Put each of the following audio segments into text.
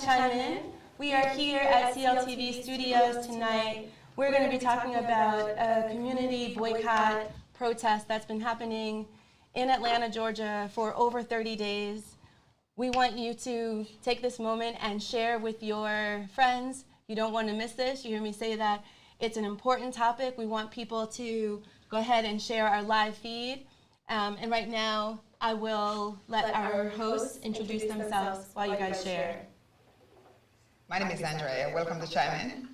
chime in. We are here at CLTV Studios tonight. We're going to be talking about a community boycott protest that's been happening in Atlanta, Georgia for over 30 days. We want you to take this moment and share with your friends. You don't want to miss this. You hear me say that. It's an important topic. We want people to go ahead and share our live feed. And right now, I will let our hosts introduce themselves while you guys share. My name is Andrea. Welcome to Chime In.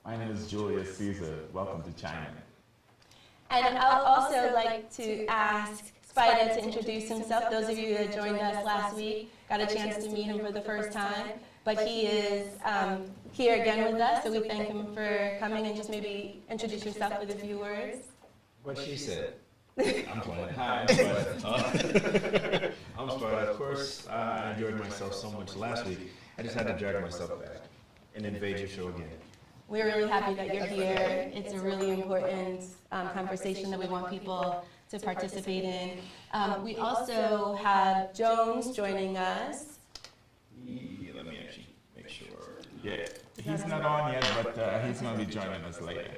My name is Julius Caesar. Welcome to Chime In. And I'll also like to ask Spida to introduce himself. Those of you that joined us last week got a chance to meet him for the first time. But he is here again with us, so we thank him for coming, and just maybe introduce yourself with a few words. What she said. I'm playing. Hi, I'm Spida. I'm Spida. Of course, I enjoyed myself so much last week. I just had to drag myself back and invade your show again. We're really happy that you're here. It's a really important conversation that we want people to participate in. We also have Jones joining us. Yeah, let me actually make sure. Yeah, he's not on yet, but he's going to be joining us later.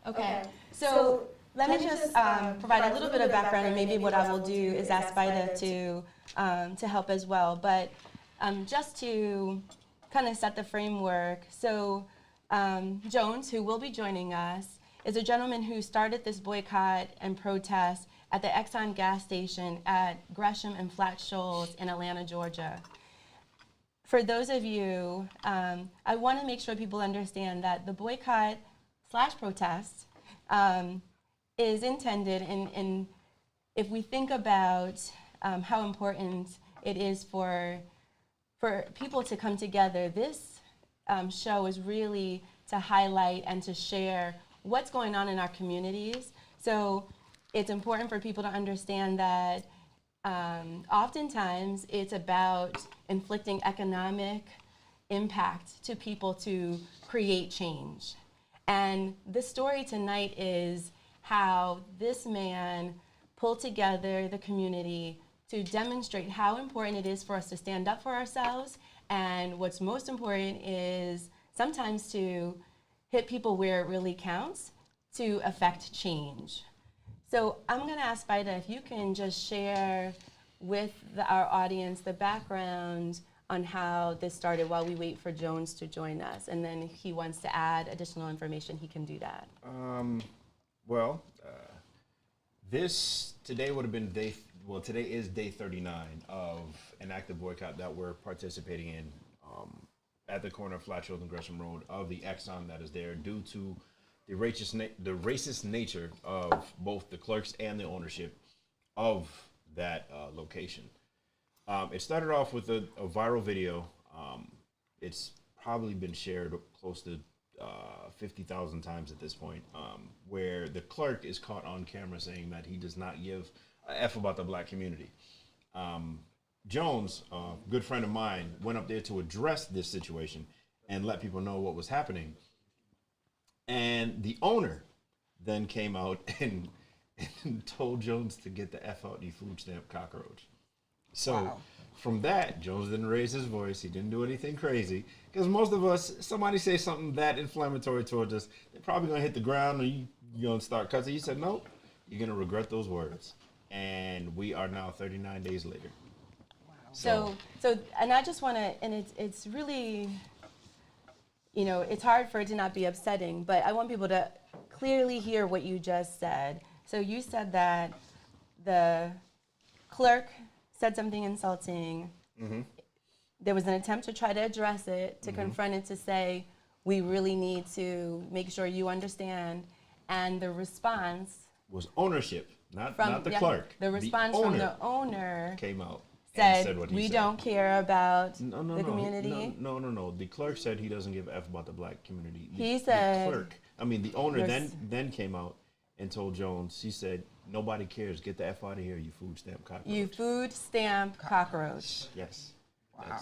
Okay, so let me just provide a little bit of background, and maybe what I will do is ask Spida to help as well. But just to kind of set the framework, so Jones, who will be joining us, is a gentleman who started this boycott and protest at the Exxon gas station at Gresham and Flat Shoals in Atlanta, Georgia. For those of you, I want to make sure people understand that the boycott/protest is intended, and if we think about how important it is for people to come together, this show is really to highlight and to share what's going on in our communities. So it's important for people to understand that oftentimes it's about inflicting economic impact to people to create change. And the story tonight is how this man pulled together the community to demonstrate how important it is for us to stand up for ourselves, and what's most important is sometimes to hit people where it really counts to affect change. So I'm going to ask Spida if you can just share with our audience the background on how this started while we wait for Jones to join us, and then if he wants to add additional information, he can do that. Today would have been today is day 39 of an active boycott that we're participating in at the corner of Flat Shoals and Gresham Road of the Exxon that is there due to the racist nature of both the clerks and the ownership of that location. It started off with a viral video. It's probably been shared close to 50,000 times at this point, where the clerk is caught on camera saying that he does not give a F about the black community. Jones, a good friend of mine, went up there to address this situation and let people know what was happening. And the owner then came out and told Jones to get the F out, you food stamp cockroach. So wow. From that, Jones didn't raise his voice. He didn't do anything crazy. Because most of us, somebody say something that inflammatory towards us, they're probably going to hit the ground or you're going to start cussing. He said, nope, you're going to regret those words. And we are now 39 days later. Wow. So, and I just want to, and it's really, it's hard for it to not be upsetting, but I want people to clearly hear what you just said. So you said that the clerk said something insulting. Mm-hmm. There was an attempt to try to address it, to confront it, to say, we really need to make sure you understand. And the response was ownership, not the clerk. The response from the owner came out. Said we don't care about the community. No. The clerk said he doesn't give a F about the black community. The owner then came out and told Jones, he said, nobody cares. Get the F out of here, you food stamp cockroach. You food stamp cockroach. Yes. Wow.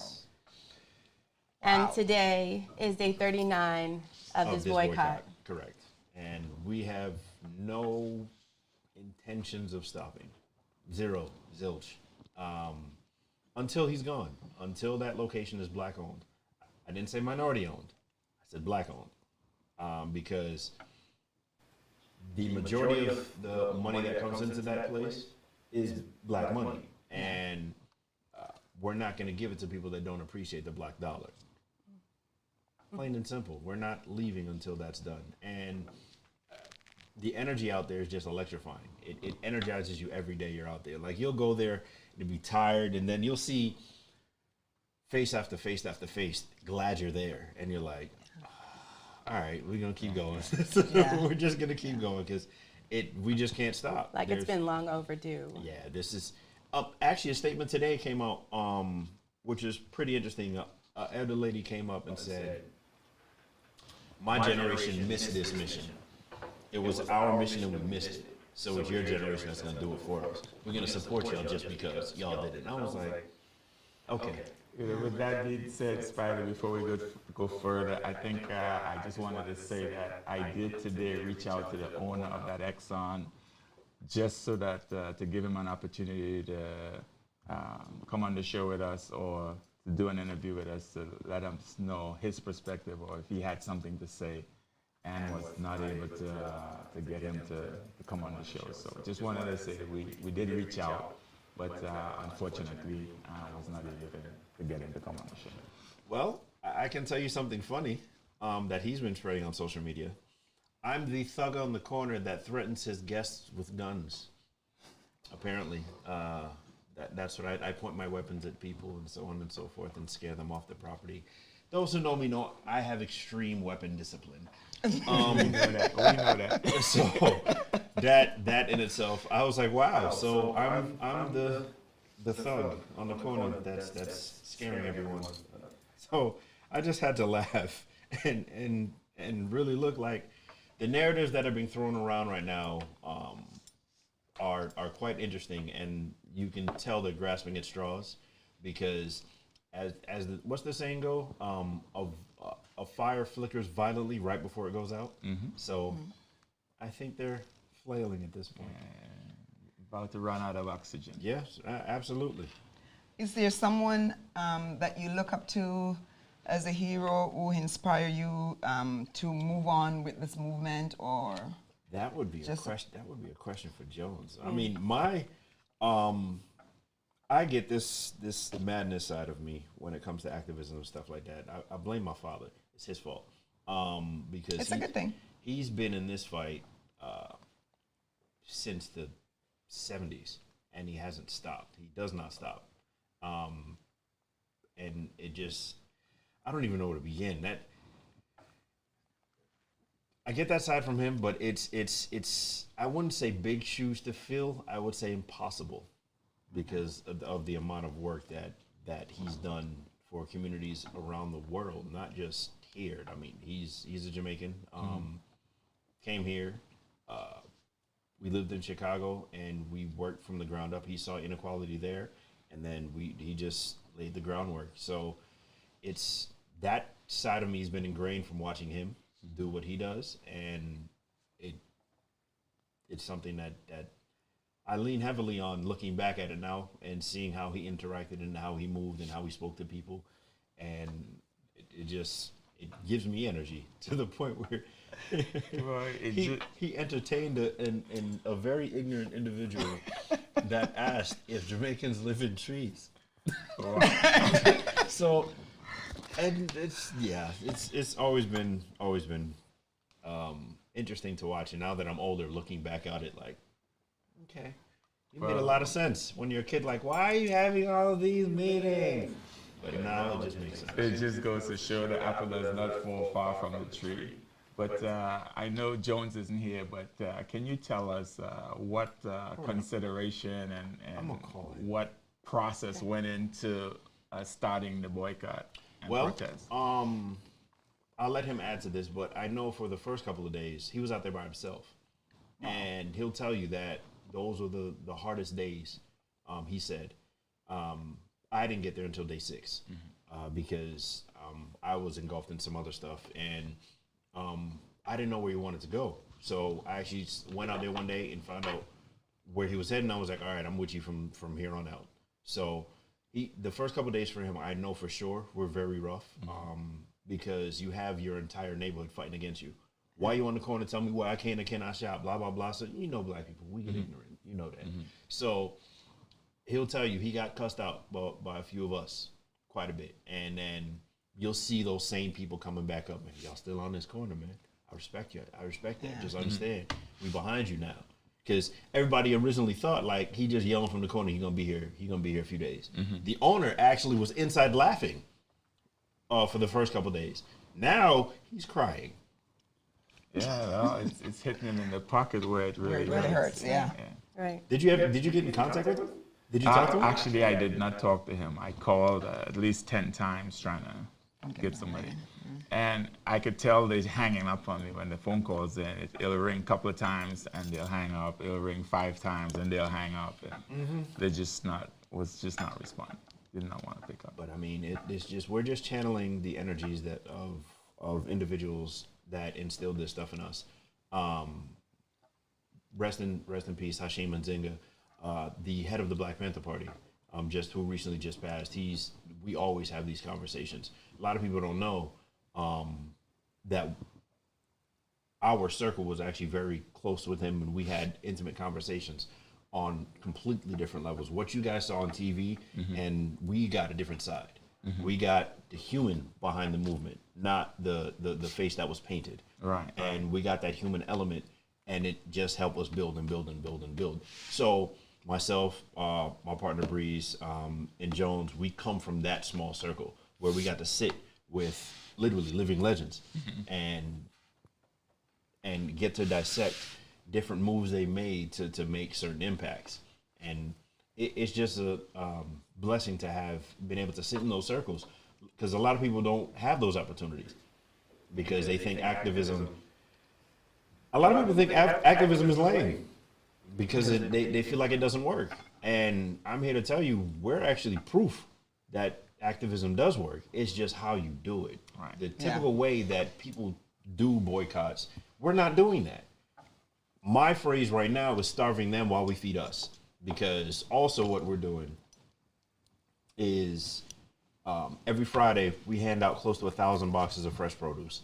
And today is day 39 of this boycott. Correct. And we have no intentions of stopping. Zero. Zilch. until he's gone, until that location is black owned. I didn't say minority owned. I said black owned, because the majority of the money that comes into that place is black money, and we're not going to give it to people that don't appreciate the black dollar. Plain and simple. We're not leaving until that's done. And the energy out there is just electrifying. It energizes you every day you're out there. Like, you'll go there and be tired, and then you'll see face after face after face, glad you're there. And you're like, all right, we're going to keep going. We're just going to keep going because we just can't stop. Like, it's been long overdue. Yeah, this is actually a statement today came out, which is pretty interesting. An elder lady came up and said, my generation missed this mission. It was our mission and we missed it. So it's your generation that's going to do it for us. We're going to support y'all just because y'all did it. And I was like, okay. With that being said, Spider, before we go further, I think I just wanted to say that I did today reach out to the owner of that Exxon just so that to give him an opportunity to come on the show with us or to do an interview with us to let us know his perspective or if he had something to say, and was not able to get him to come on the show. So just wanted to say that we did reach out, but unfortunately I was not able to get him to come on the show. Well, I can tell you something funny that he's been spreading on social media. I'm the thug on the corner that threatens his guests with guns. Apparently, that's what I point my weapons at people and so on and so forth and scare them off the property. Those who know me know I have extreme weapon discipline. We know that. So that in itself, I was like, wow. So I'm the thug on the corner that's scaring everyone. So I just had to laugh and really look like the narratives that are being thrown around right now are quite interesting, and you can tell they're grasping at straws because as what's the saying go? A fire flickers violently right before it goes out. Mm-hmm. So I think they're flailing at this point. About to run out of oxygen. Yes, absolutely. Is there someone that you look up to as a hero who inspire you to move on with this movement, or that would be a question? That would be a question for Jones. I mean, I get this madness side of me when it comes to activism and stuff like that. I blame my father. It's his fault because it's a good thing. He's been in this fight since the 70s, and he hasn't stopped. He does not stop, and it just. I don't even know where to begin. That I get that side from him, but it's I wouldn't say big shoes to fill. I would say impossible because of the amount of work that he's done for communities around the world, not just here. I mean, he's a Jamaican. Came here. We lived in Chicago, and we worked from the ground up. He saw inequality there, and then he just laid the groundwork. So it's that side of me has been ingrained from watching him do what he does, and it's something that I lean heavily on looking back at it now and seeing how he interacted and how he moved and how he spoke to people, and it gives me energy to the point where he entertained a very ignorant individual that asked if Jamaicans live in trees. So. And it's always been interesting to watch. And now that I'm older, looking back at it, like, okay, you made a lot of sense when you're a kid. Like, why are you having all of these meetings? But now it just makes sense. It just goes to show the apple does not fall far from the tree. But I know Jones isn't here, but can you tell us what consideration and what process went into starting the boycott? Well, I'll let him add to this, but I know for the first couple of days, he was out there by himself. Wow. And he'll tell you that those were the hardest days, he said. I didn't get there until day 6 because I was engulfed in some other stuff, and I didn't know where he wanted to go. So I actually went out there one day and found out where he was heading. I was like, all right, I'm with you from here on out. So The first couple of days for him, I know for sure, were very rough, because you have your entire neighborhood fighting against you. Why you on the corner? Tell me why I can and cannot shop. Blah blah blah. So you know, black people, we get ignorant. You know that. So he'll tell you he got cussed out by a few of us quite a bit, and then you'll see those same people coming back up. Man, y'all still on this corner, man. I respect you. I respect that. Just understand, we behind you now. Because everybody originally thought like he just yelling from the corner. He gonna be here. He gonna be here a few days. The owner actually was inside laughing for the first couple of days. Now he's crying. Yeah, well, it's hitting him in the pocket where it really hurts. Yeah. Right. Did you get in contact with him? Did you talk to him? Actually, I did not talk to him. I called at least 10 times trying to get somebody. And I could tell they're hanging up on me when the phone call's in. It'll ring a couple of times and they'll hang up. It'll ring 5 times and they'll hang up. And they was just not responding. Did not want to pick up. But I mean, we're just channeling the energies that of individuals that instilled this stuff in us. Rest in peace, Hashim Nzinga, the head of the Black Panther Party, who recently just passed. We always have these conversations. A lot of people don't know that our circle was actually very close with him, and we had intimate conversations on completely different levels. What you guys saw on TV, and we got a different side. We got the human behind the movement, not the face that was painted. Right. And we got that human element, and it just helped us build and build and build and build. So myself, my partner Breeze, and Jones, we come from that small circle where we got to sit with literally living legends and get to dissect different moves they made to make certain impacts. And it's just a blessing to have been able to sit in those circles, because a lot of people don't have those opportunities because they think activism. A lot of people think activism is lame because they feel like it doesn't work. And I'm here to tell you, we're actually proof that activism does work. It's just how you do it. Right. The typical way that people do boycotts, we're not doing that. My phrase right now is starving them while we feed us. Because also what we're doing is every Friday we hand out close to 1,000 boxes of fresh produce.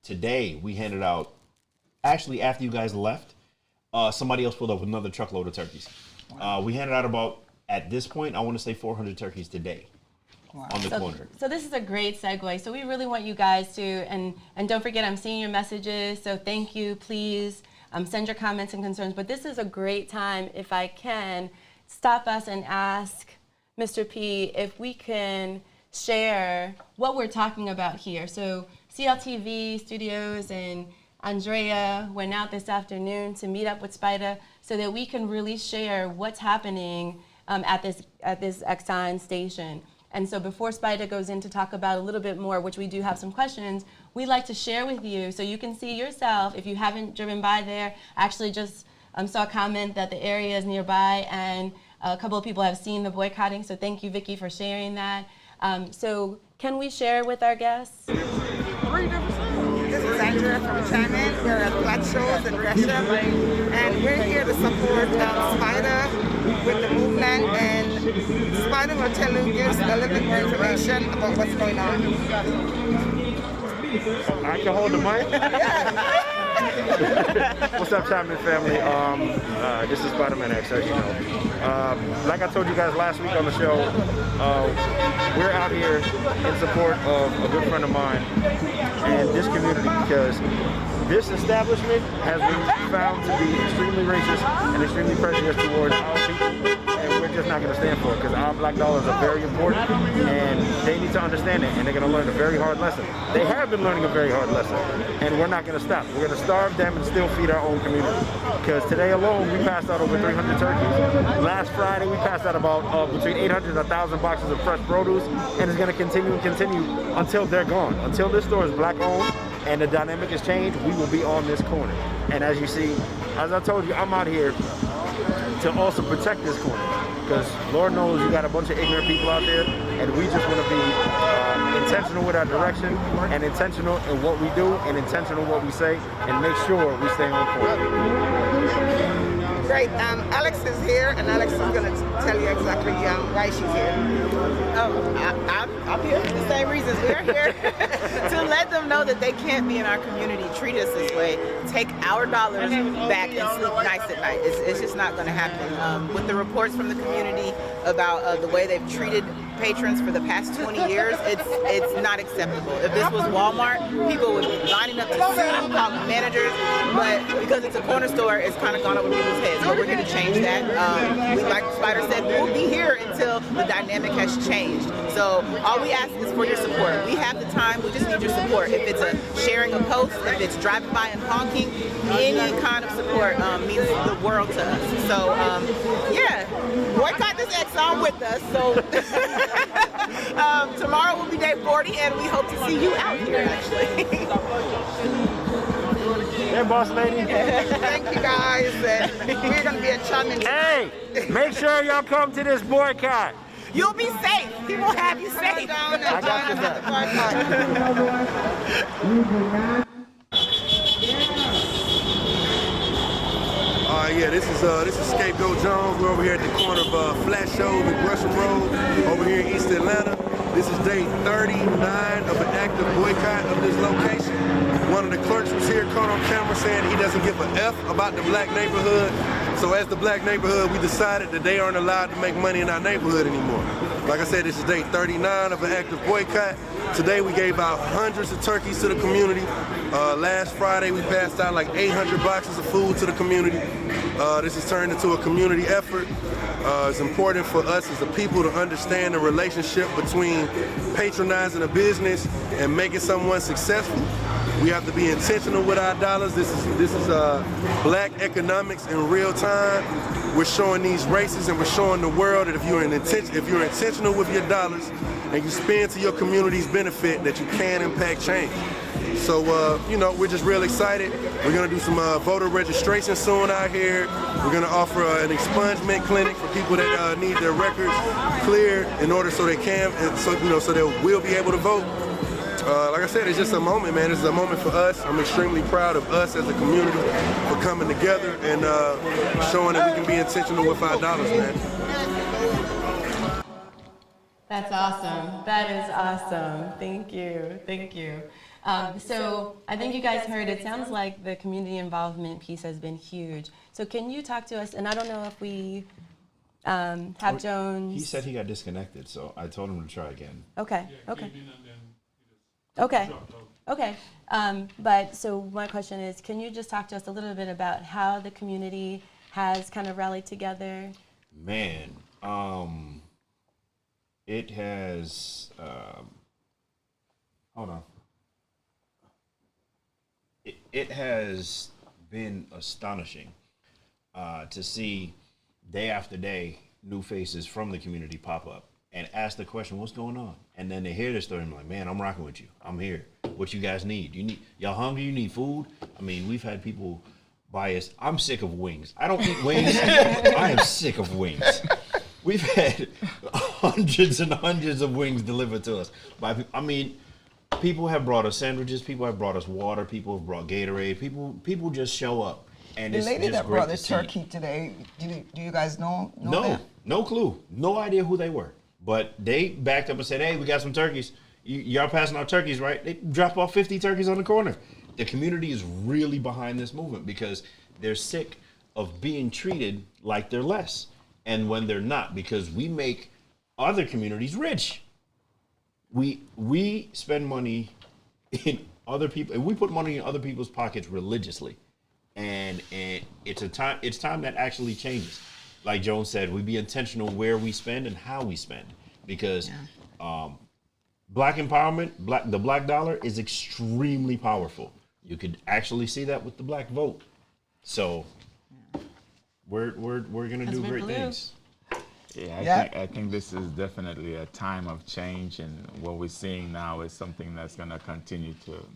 Today we handed out, actually after you guys left, somebody else pulled up another truckload of turkeys. Wow. We handed out about, at this point, I want to say 400 turkeys today. Wow. On the corner. So this is a great segue. So we really want you guys to, and don't forget, I'm seeing your messages, so thank you, please. Send your comments and concerns, but this is a great time, if I can, stop us and ask Mr. P if we can share what we're talking about here. So CLTV Studios and Andrea went out this afternoon to meet up with Spider so that we can really share what's happening at this Exxon station. And so before Spider goes in to talk about a little bit more, which we do have some questions, we'd like to share with you so you can see yourself. If you haven't driven by there, actually just saw a comment that the area is nearby, and a couple of people have seen the boycotting, so thank you, Vicki, for sharing that. So can we share with our guests? This is Andrea from China. We're at Flat Shows in Gresham, and we're here to support Spider with the movement, and Spider will give us a little bit more information about what's going on. I can hold the mic? What's up, Chapman family? This is Spider-Man X, as you know. Like I told you guys last week on the show, we're out here in support of a good friend of mine and this community, because this establishment has been found to be extremely racist and extremely prejudiced towards our people, and we're just not going to stand for it, because our black dollars are very important, and they need to understand it, and they're going to learn a very hard lesson. They have been learning a very hard lesson, and we're not going to stop. We're going to starve them and still feed our own community, because today alone we passed out over 300 turkeys. Last Friday we passed out about between 800 and 1,000 boxes of fresh produce, and it's going to continue and continue until they're gone. Until this store is black owned and the dynamic has changed, we will be on this corner. And as you see, as I told you, I'm out here to also protect this corner, because Lord knows you got a bunch of ignorant people out there, and we just want to be intentional with our direction, and intentional in what we do, and intentional in what we say, and make sure we stay on point. Great. Alex is here, and Alex is going to tell you exactly why she's here. I'm here for the same reasons. We're here to let them know that they can't be in our community, treat us this way, take our dollars back and sleep nice at night. It's just not going to happen. With the reports from the community about the way they've treated patrons for the past 20 years, it's not acceptable. If this was Walmart, people would be lining up to sue, call the managers, but because it's a corner store, it's kind of gone over people's heads. But we're here to change that. We, like Spider said, we'll be here until the dynamic has changed. So all we ask is for your support. We have the time, we just need your support. If it's a sharing a post, if it's driving by and honking, any kind of support means the world to us. So yeah, boycott this Exxon with us. So tomorrow will be day 40, and we hope to see you out here, actually. Hey, boss lady. Thank you, guys. We're going to be at Chapman. Hey, make sure y'all come to this boycott. You'll be safe. He will have you safe. I got your back. Yeah, this is Scapegoat Jones. We're over here at the corner of Flat Shoals and Gresham Road over here in East Atlanta. This is day 39 of an active boycott of this location. One of the clerks was here caught on camera saying he doesn't give a F about the black neighborhood. So as the black neighborhood, we decided that they aren't allowed to make money in our neighborhood anymore. Like I said, this is day 39 of an active boycott. Today we gave out hundreds of turkeys to the community. Last Friday we passed out like 800 boxes of food to the community. This has turned into a community effort. It's important for us as a people to understand the relationship between patronizing a business and making someone successful. We have to be intentional with our dollars. This is black economics in real time. We're showing these races and we're showing the world that if you're intentional with your dollars and you spend to your community's benefit, that you can impact change. So, we're just real excited. We're going to do some voter registration soon out here. We're going to offer an expungement clinic for people that need their records cleared in order so they can, so they will be able to vote. Like I said, it's just a moment, man. It's a moment for us. I'm extremely proud of us as a community for coming together and showing that we can be intentional with our dollars, man. That's awesome. That is awesome. Thank you. Thank you. So I think you guys heard, it sounds like the community involvement piece has been huge. So can you talk to us, and I don't know if we have Jones. He said he got disconnected, so I told him to try again. Okay, okay. Okay, okay. But so my question is, can you just talk to us a little bit about how the community has kind of rallied together? Man, it has, hold on. It has been astonishing to see day after day new faces from the community pop up and ask the question, what's going on? And then they hear the story and I'm like, man, I'm rocking with you. I'm here. What you guys need? Y'all hungry? You need food? I mean, we've had people buy us. I'm sick of wings. I don't eat wings. I am sick of wings. We've had hundreds and hundreds of wings delivered to us. People have brought us sandwiches. People have brought us water. People have brought Gatorade. People just show up. And the it's lady just that great brought the to turkey today, do you guys know No, them? no clue. No idea who they were. But they backed up and said, hey, we got some turkeys. Y'all passing out turkeys, right? They dropped off 50 turkeys on the corner. The community is really behind this movement because they're sick of being treated like they're less. And when they're not, because we make other communities rich. We spend money in other people, and we put money in other people's pockets religiously. And it's time that actually changes. Like Joan said, we be intentional where we spend and how we spend, because black empowerment, the black dollar is extremely powerful. You could actually see that with the black vote. So we're gonna do great things. Yeah, I think this is definitely a time of change, and what we're seeing now is something that's going to continue to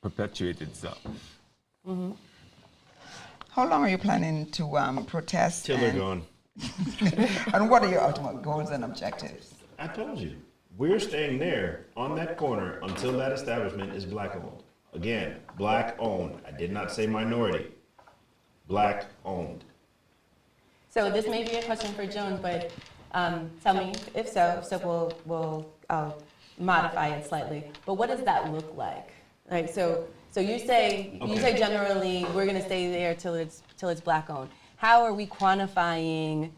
perpetuate itself. Mm-hmm. How long are you planning to protest? Till they're gone. And what are your ultimate goals and objectives? I told you, we're staying there on that corner until that establishment is black owned. Again, black owned. I did not say minority. Black owned. So this may be a question for Joan, but tell me if so. So we'll modify it slightly. But what does that look like? Right. So you say generally we're going to stay there till it's Black owned. How are we quantifying,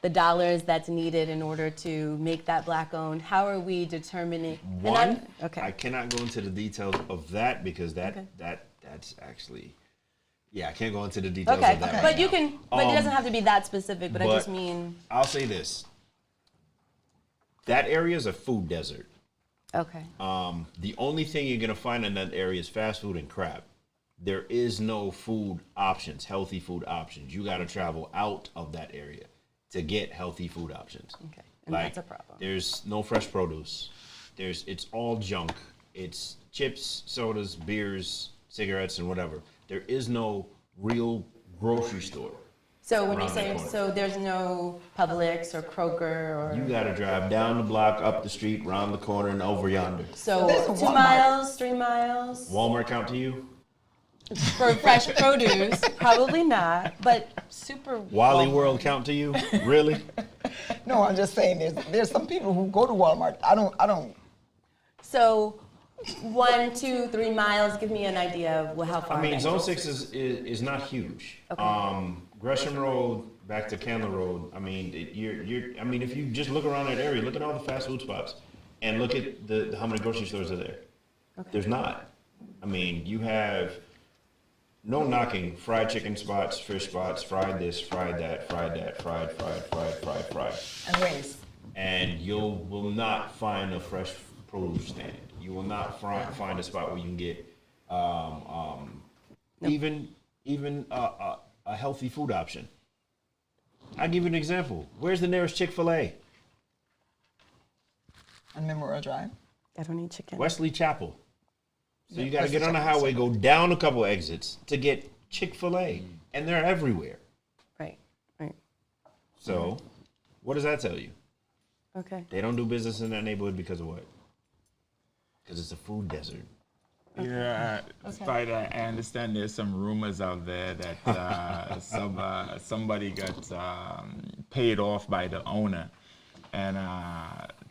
the dollars that's needed in order to make that Black owned? How are we determining? I cannot go into the details of that because that's actually, I can't go into the details of that. But you can. But it doesn't have to be that specific. But I just mean. I'll say this. That area is a food desert. Okay. The only thing you're gonna find in that area is fast food and crap. There is no food options, healthy food options. You got to travel out of that area to get healthy food options. Okay, and that's a problem. There's no fresh produce. It's all junk. It's chips, sodas, beers, cigarettes, and whatever. There is no real grocery store. So when you say, there's no Publix or Kroger or... You got to drive down the block, up the street, round the corner, and over yonder. So 2 miles, 3 miles? Walmart count to you? For fresh produce, probably not, but super... Wally World count to you? Really? No, I'm just saying there's some people who go to Walmart. I don't. So 1, 2, 3 miles, give me an idea of how far. I mean, Zone 6 is not huge. Okay. Gresham Road back to Candler Road. I mean, if you just look around that area, look at all the fast food spots, and look at how many grocery stores are there. Okay. There's not. I mean, you have no knocking fried chicken spots, fish spots, fried this, fried that, fried, And wings. And you will not find a fresh produce stand. You will not find a spot where you can get even a healthy food option. I'll give you an example. Where's the nearest Chick-fil-A? On Memorial Drive. I don't need chicken. Wesley Chapel. So you got to get on the highway, go down a couple exits to get Chick-fil-A, and they're everywhere. Right. So, what does that tell you? Okay. They don't do business in that neighborhood because of what? Because it's a food desert. Okay. Yeah, Spider, I understand there's some rumors out there that somebody got paid off by the owner and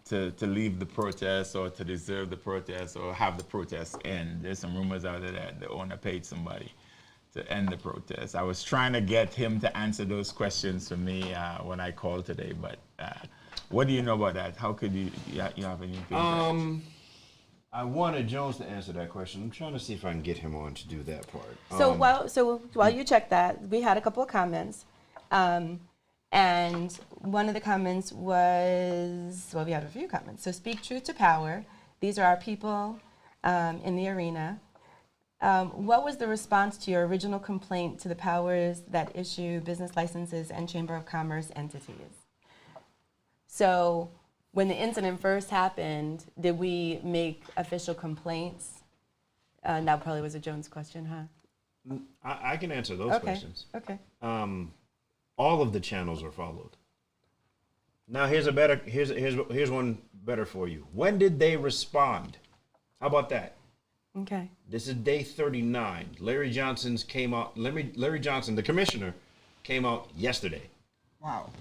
to leave the protest or to deserve the protest or have the protest end. There's some rumors out there that the owner paid somebody to end the protest. I was trying to get him to answer those questions for me when I called today, but what do you know about that? How could you have any feedback? I wanted Jones to answer that question. I'm trying to see if I can get him on to do that part. So while you check that, we had a couple of comments. And one of the comments was, we had a few comments. So speak truth to power. These are our people in the arena. What was the response to your original complaint to the powers that issue business licenses and Chamber of Commerce entities? So when the incident first happened, did we make official complaints? That probably was a Jones question, huh? I can answer those questions. Okay. All of the channels are followed. Now here's one better for you. When did they respond? How about that? Okay. This is day 39. Larry Johnson, the commissioner, came out yesterday. Wow.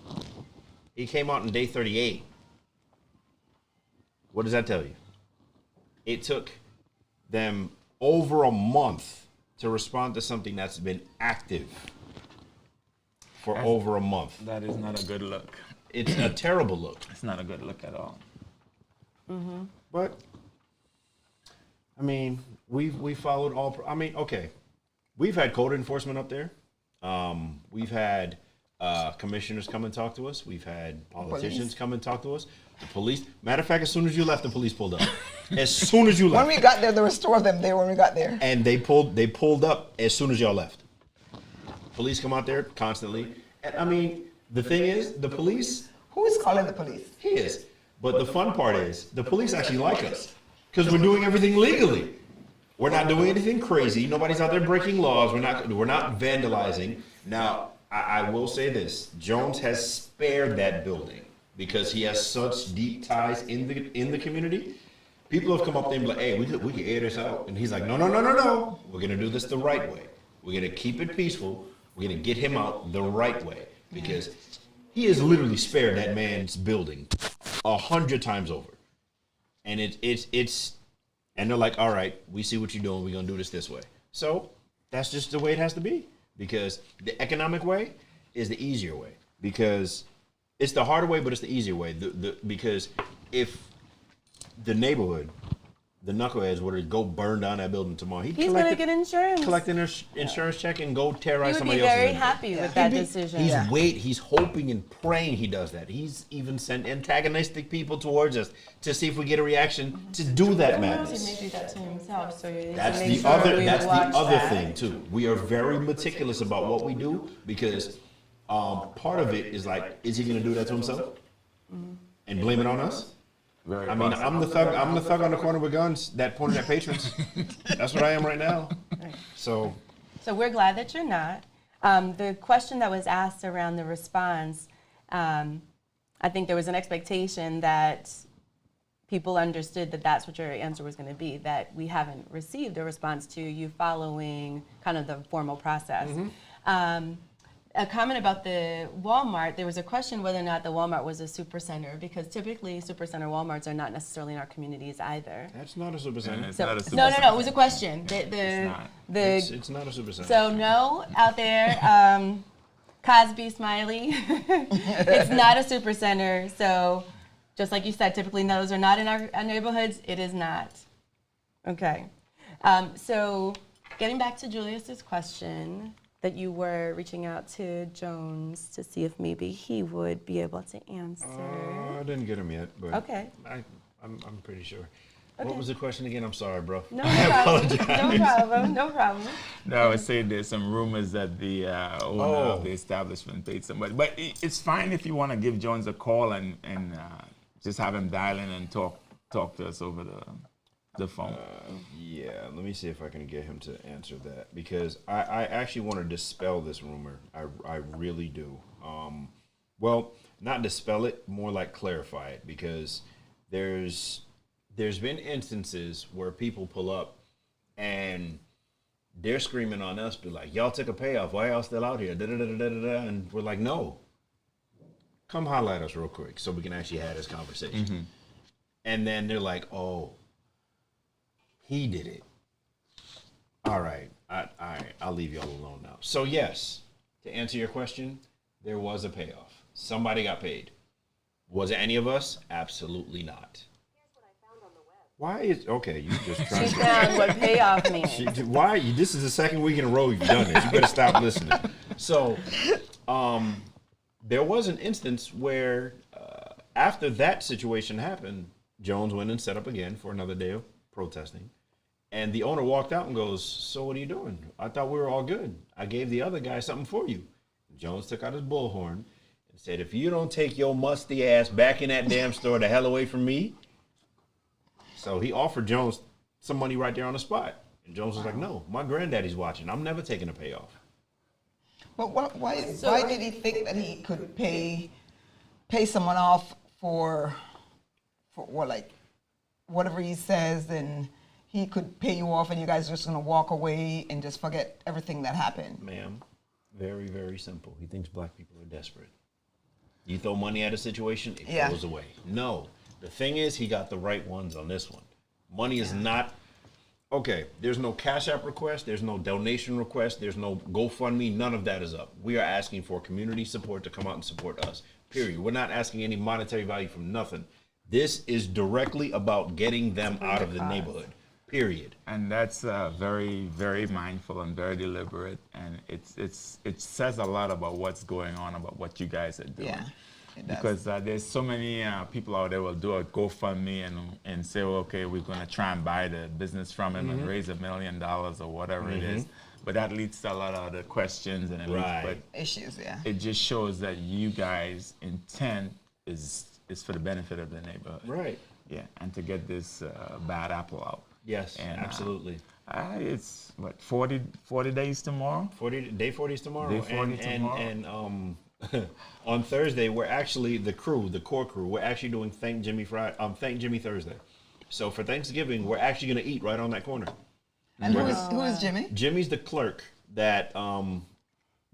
He came out on day 38. What does that tell you? It took them over a month to respond to something that's been active for over a month. That is not a good look. It's a terrible look. It's not a good look at all. Mm-hmm. But, I mean, we followed all, okay. We've had code enforcement up there. We've had commissioners come and talk to us. We've had politicians come and talk to us. The police. Matter of fact, as soon as you left, the police pulled up. As soon as you left. When we got there were 4 of them there when we got there. And they pulled up as soon as y'all left. Police come out there constantly. And I mean, the thing is, the police. Who is calling the police? He is. But the fun part is, the police actually like us because we're doing everything legally. We're not doing anything crazy. Nobody's out there breaking laws. We're not vandalizing. Now, I will say this: Jones has spared that building because he has such deep ties in the community. People have come up there and be like, "Hey, we could air this out," and he's like, "No. We're gonna do this the right way." We're going to keep it peaceful. We're going to get him out the right way because he has literally spared that man's building 100 times over. And it's and they're like, all right, we see what you're doing. We're going to do this way. So that's just the way it has to be because the economic way is the easier way because it's the harder way, but it's the easier way. Because if the neighborhood, the knuckleheads were to go burn down that building tomorrow, he's going to get insurance. Collect an insurance check and go terrorize somebody He would else's. be very happy with that decision. He's hoping and praying he does that. He's even sent antagonistic people towards us to see if we get a reaction to do that madness. He may do that to himself. So That's the other thing too. We are very meticulous about what we do because part of it is like, is he going to do that to himself and blame it on us? I mean, I'm the thug on the corner with guns that pointed at patrons. That's what I am right now. So we're glad that you're not. The question that was asked around the response, I think there was an expectation that people understood that that's what your answer was going to be, that we haven't received a response to you following kind of the formal process. A comment about the Walmart, there was a question whether or not the Walmart was a supercenter because typically supercenter Walmarts are not necessarily in our communities either. That's not a supercenter. No, it was a question. It's not a supercenter. So no, out there, Cosby, Smiley, it's not a supercenter. So just like you said, typically those are not in our neighborhoods. It is not. Okay. So getting back to Julius's question, that you were reaching out to Jones to see if maybe he would be able to answer. I didn't get him yet, but okay. I'm pretty sure. Okay. What was the question again? I'm sorry, bro. No problem. No problem. No, I was saying there's some rumors that the owner of the establishment paid somebody. But it's fine if you want to give Jones a call and just have him dial in and talk to us over the phone. Yeah, let me see if I can get him to answer that because I actually want to dispel this rumor. I really do. Well, not dispel it, more like clarify it because there's been instances where people pull up and they're screaming on us, be like, y'all took a payoff. Why y'all still out here? Da-da-da-da-da-da. And we're like, no. Come holler at us real quick so we can actually have this conversation. And then they're like, oh, he did it. All right. I'll leave y'all alone now. So yes, to answer your question, there was a payoff. Somebody got paid. Was it any of us? Absolutely not. Here's what I found on the web. Why is okay? You just trying to found what payoff means. Why? This is the second week in a row you've done this. You better stop listening. So, there was an instance where after that situation happened, Jones went and set up again for another day of protesting. And the owner walked out and goes, so what are you doing? I thought we were all good. I gave the other guy something for you. Jones took out his bullhorn and said, if you don't take your musty ass back in that damn store the hell away from me. So he offered Jones some money right there on the spot. And Jones was like, no, my granddaddy's watching. I'm never taking a payoff. But why did he think that he could pay someone off for like whatever he says and he could pay you off and you guys are just going to walk away and just forget everything that happened? Ma'am, very, very simple. He thinks black people are desperate. You throw money at a situation, it goes away. No. The thing is, he got the right ones on this one. Money is not... Okay, there's no Cash App request. There's no donation request. There's no GoFundMe. None of that is up. We are asking for community support to come out and support us, period. We're not asking any monetary value from nothing. This is directly about getting them out of the neighborhood. Period. And that's very, very mindful and very deliberate, and it says a lot about what's going on, about what you guys are doing. Yeah, it does. Because there's so many people out there will do a GoFundMe and say, well, okay, we're going to try and buy the business from him and raise $1 million or whatever it is. But that leads to a lot of other questions and issues. Yeah, it just shows that you guys' intent is for the benefit of the neighborhood. Right. Yeah, and to get this bad apple out. Yes, and, absolutely. It's what 40 days tomorrow. Day 40 is tomorrow. Day 40 tomorrow. And on Thursday we're actually the core crew. We're actually doing Thank Jimmy Thursday. So for Thanksgiving we're actually going to eat right on that corner. And who is Jimmy? Jimmy's the clerk that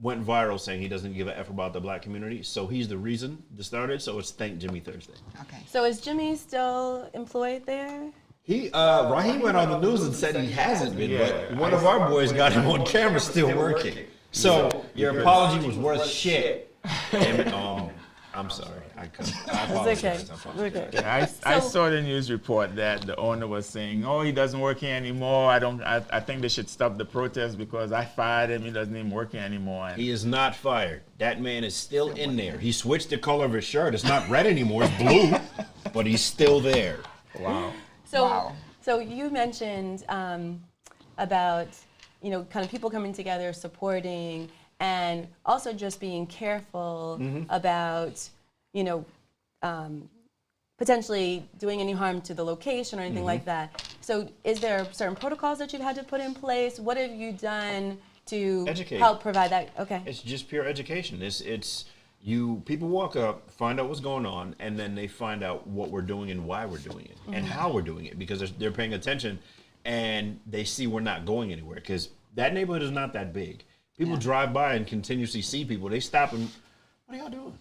went viral saying he doesn't give a F about the black community. So he's the reason to start it. So it's Thank Jimmy Thursday. Okay. So is Jimmy still employed there? He Raheem went on the news and said he hasn't been, but one of our boys got him on camera still working. So your apology was worth shit. And, I'm sorry. I apologize. It's okay. Yeah, I saw the news report that the owner was saying, "Oh, he doesn't work here anymore. I think they should stop the protest because I fired him. He doesn't even work here anymore." And he is not fired. That man is still in there. He switched the color of his shirt. It's not red anymore. It's blue, but he's still there. Wow. So you mentioned about kind of people coming together, supporting, and also just being careful about potentially doing any harm to the location or anything like that. So is there certain protocols that you've had to put in place? What have you done to help provide that? Okay. It's just pure education. People walk up, find out what's going on, and then they find out what we're doing and why we're doing it and how we're doing it, because they're paying attention and they see we're not going anywhere, because that neighborhood is not that big. People drive by and continuously see people. They stop and, what are y'all doing?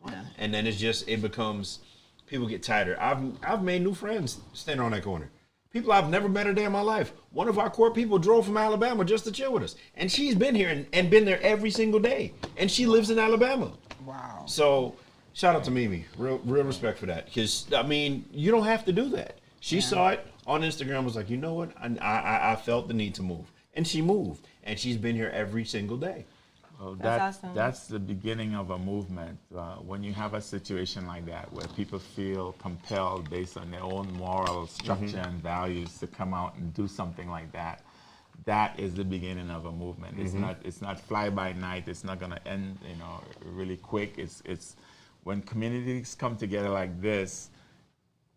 Yeah. And then it becomes, people get tighter. I've made new friends standing on that corner. People I've never met a day in my life. One of our core people drove from Alabama just to chill with us. And she's been here and been there every single day. And she lives in Alabama. Wow. So shout out to Mimi. Real respect for that. Because, I mean, you don't have to do that. She saw it on Instagram, was like, you know what? I felt the need to move. And she moved. And she's been here every single day. Well, that's awesome. That's the beginning of a movement. When you have a situation like that where people feel compelled based on their own moral structure and values to come out and do something like that, that is the beginning of a movement. It's not fly by night. It's not going to end really quick. It's when communities come together like this,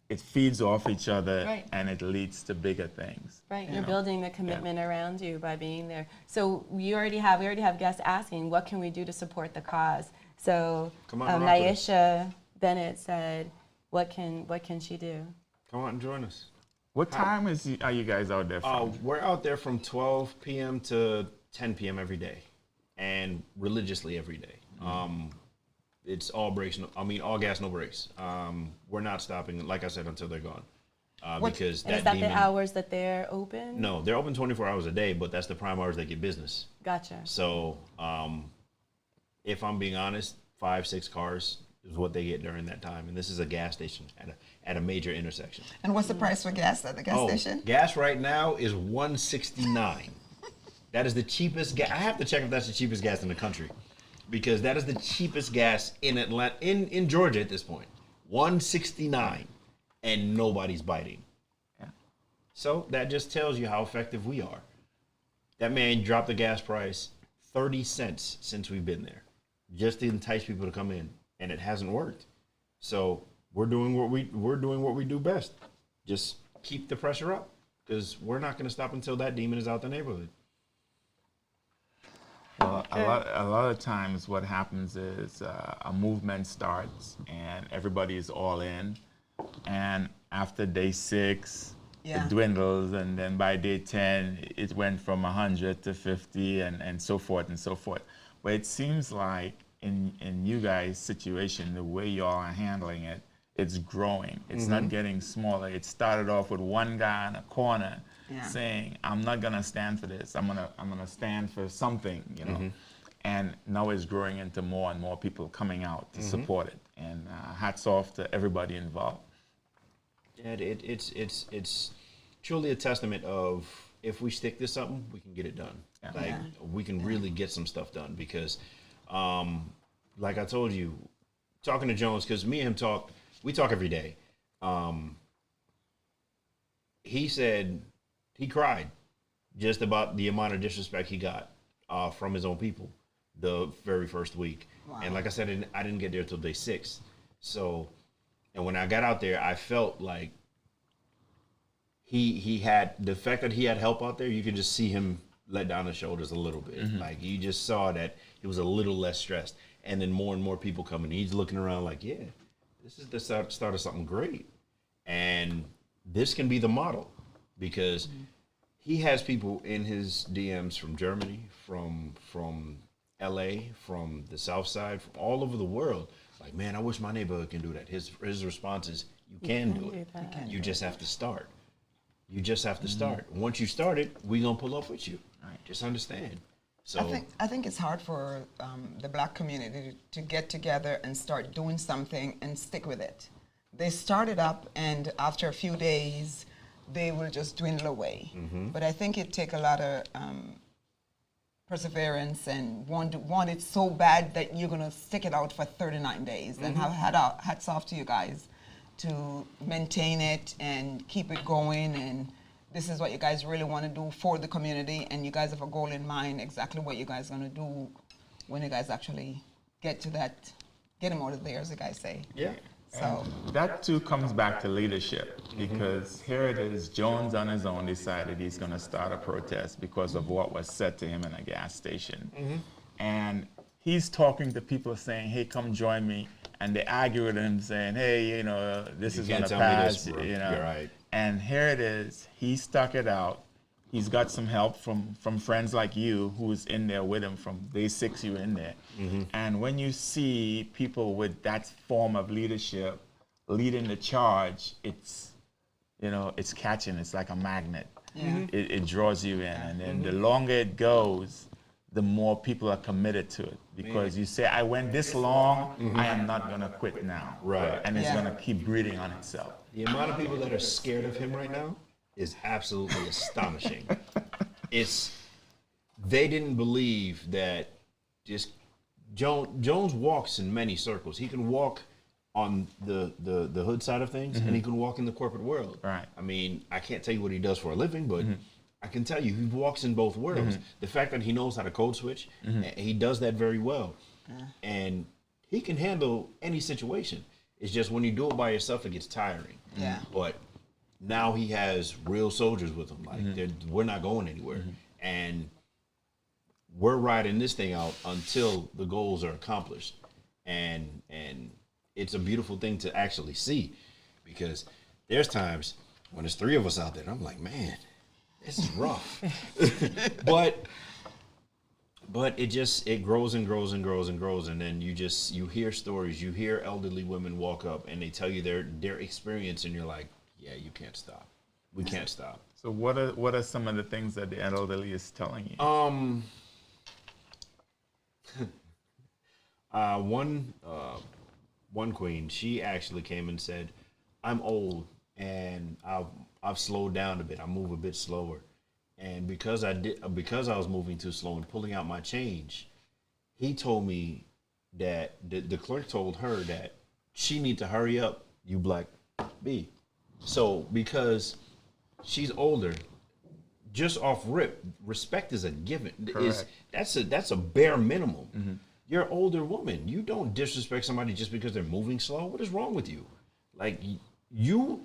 it feeds off each other and it leads to bigger things. Right, you're building the commitment around you by being there. So we already have guests asking, what can we do to support the cause? So Naisha Bennett said, what can she do? Come out and join us. What time are you guys out there from? We're out there from 12 p.m. to 10 p.m. every day, and religiously every day. It's all gas, no brakes. We're not stopping, like I said, until they're gone. Because is that the hours that they're open? No, they're open 24 hours a day, but that's the prime hours they get business. Gotcha. So if I'm being honest, 5-6 cars is what they get during that time. And this is a gas station at a major intersection. And what's the price for gas at the gas station? Gas right now is $1.69. That is the cheapest gas. I have to check if that's the cheapest gas in the country, because that is the cheapest gas in Atlanta, in Georgia at this point. $1.69, and nobody's biting. Yeah. So that just tells you how effective we are. That man dropped the gas price 30 cents since we've been there, just to entice people to come in, and it hasn't worked. So we're doing what we do best. Just keep the pressure up, because we're not going to stop until that demon is out the neighborhood. Well, a lot of times what happens is a movement starts and everybody is all in, and after day 6, it dwindles, and then by day 10, it went from 100 to 50 and so forth and so forth. But it seems like in you guys' situation, the way y'all are handling it, it's growing. It's not getting smaller. It started off with one guy in a corner saying, I'm not gonna stand for this. I'm gonna stand for something, And now it's growing into more and more people coming out to support it. And hats off to everybody involved. Yeah, it's truly a testament of, if we stick to something, we can get it done. Yeah. We can really get some stuff done, because, like I told you, talking to Jones, because me and him we talk every day. He said he cried just about the amount of disrespect he got from his own people the very first week. Wow. And like I said, I didn't get there until day 6. So, and when I got out there, I felt like he had, the fact that he had help out there, you could just see him let down his shoulders a little bit. Like, you just saw that he was a little less stressed. And then more and more people coming. He's looking around like, yeah, this is the start of something great. And this can be the model, because he has people in his DMs from Germany, from LA, from the South Side, from all over the world. Like, man, I wish my neighborhood can do that. His response is, you can do it. You just have to start. You just have to start. Once you start it, we gonna pull up with you. Right. Just understand. So I think it's hard for the Black community to get together and start doing something and stick with it. They started up, and after a few days, they will just dwindle away. But I think it takes a lot of perseverance and want it so bad that you're going to stick it out for 39 days. And hats off to you guys to maintain it and keep it going. And this is what you guys really want to do for the community, and you guys have a goal in mind, exactly what you guys are going to do when you guys actually get to that, get them out of there, as the guys say. Yeah. So that too comes back to leadership, because here it is, Jones on his own decided he's going to start a protest because of what was said to him in a gas station. And he's talking to people saying, hey, come join me. And they argue with him saying, hey, you know, this is going to pass, you know. You're right. And here it is, he stuck it out. He's got some help from friends like you who's in there with him from day 6 you were in there. And when you see people with that form of leadership leading the charge, it's, you know, it's catching. It's like a magnet. It draws you in. And then the longer it goes, the more people are committed to it. Because you say, I went this long, I am not going to quit now. Right. And it's going to keep breeding on itself. The amount of people that are scared of him right now is absolutely astonishing. They didn't believe that just Jones walks in many circles. He can walk on the hood side of things, and he can walk in the corporate world. Right. I mean, I can't tell you what he does for a living, but I can tell you he walks in both worlds. The fact that he knows how to code switch, he does that very well. And he can handle any situation. It's just when you do it by yourself, it gets tiring. But now he has real soldiers with him. Like, we're not going anywhere. And we're riding this thing out until the goals are accomplished. And it's a beautiful thing to actually see, because there's times when there's 3 of us out there, and I'm like, man, this is rough. But it grows and grows and grows and grows, and then you hear stories, you hear elderly women walk up and they tell you their experience, and you're like, yeah, you can't stop. We can't stop. So what are some of the things that the elderly is telling you? One queen, she actually came and said, I'm old and I've slowed down a bit. I move a bit slower. And because I was moving too slow and pulling out my change, he told me that the clerk told her that she need to hurry up, you black B. So because she's older, just off rip, respect is a given. That's a bare minimum. You're an older woman. You don't disrespect somebody just because they're moving slow. What is wrong with you? Like, you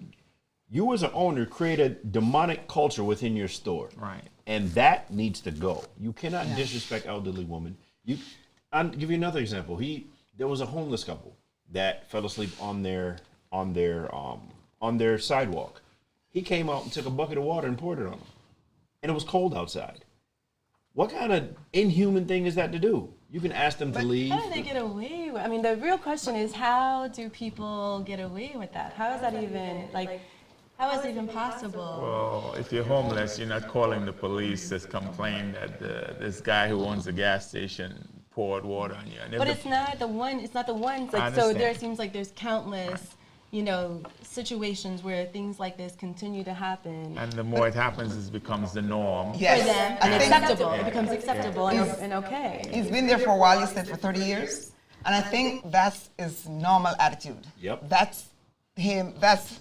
as an owner create a demonic culture within your store. Right. And that needs to go. You cannot disrespect elderly women. I'll give you another example. There was a homeless couple that fell asleep on their sidewalk. He came out and took a bucket of water and poured it on them. And it was cold outside. What kind of inhuman thing is that to do? You can ask them to leave. How do they get away with? I mean, the real question is, how do people get away with that? How is that even, how is it even possible? Well, if you're homeless, you're not calling the police to complain that this guy who owns the gas station poured water on you. And but it's not the ones. So there seems like there's countless, situations where things like this continue to happen. And the more it happens, it becomes the norm. Yes. For them, and acceptable. It becomes acceptable and okay. He's been there for a while, you said, for 30 years. And I think that's his normal attitude. Yep. That's him. That's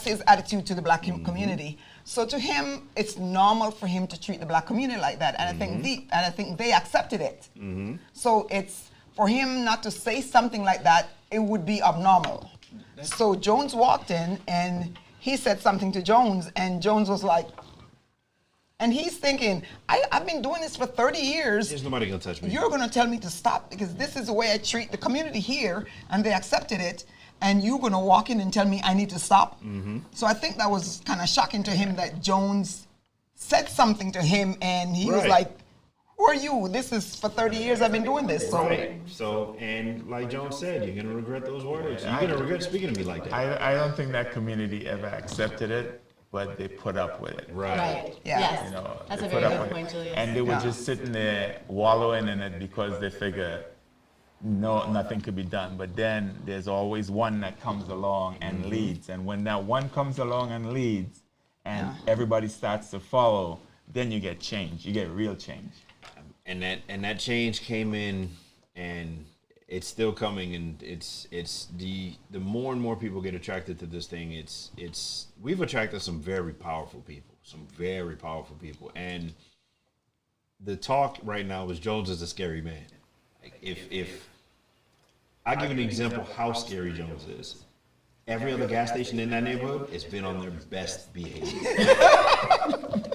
his attitude to the black community. So to him, it's normal for him to treat the black community like that. And I think they accepted it. So it's for him not to say something like that, it would be abnormal. So Jones walked in and he said something to Jones, and Jones was like, and he's thinking, I've been doing this for 30 years. There's nobody gonna touch me. You're gonna tell me to stop because this is the way I treat the community here, and they accepted it, and you're gonna walk in and tell me I need to stop? So I think that was kind of shocking to him that Jones said something to him, and he was Right. like, "Who are you? This is for 30 years I've been doing this." So Right. So, and like John said, you're gonna regret those words. You're gonna regret speaking to me like that. I don't think that community ever accepted it, but they put up with it. Right. Yeah. Yes. You know, That's they a put very up good with point, it. Julius. And they were Yeah. just sitting there wallowing in it because they figure nothing could be done. But then there's always one that comes along and leads. And when that one comes along and leads and everybody starts to follow, then you get change. You get real change. And that change came in, and it's still coming. And it's the more and more people get attracted to this thing. It's we've attracted some very powerful people, and the talk right now is Jones is a scary man. Like if I give an example how scary Jones is. Every other gas station in that neighborhood has been on their best behavior.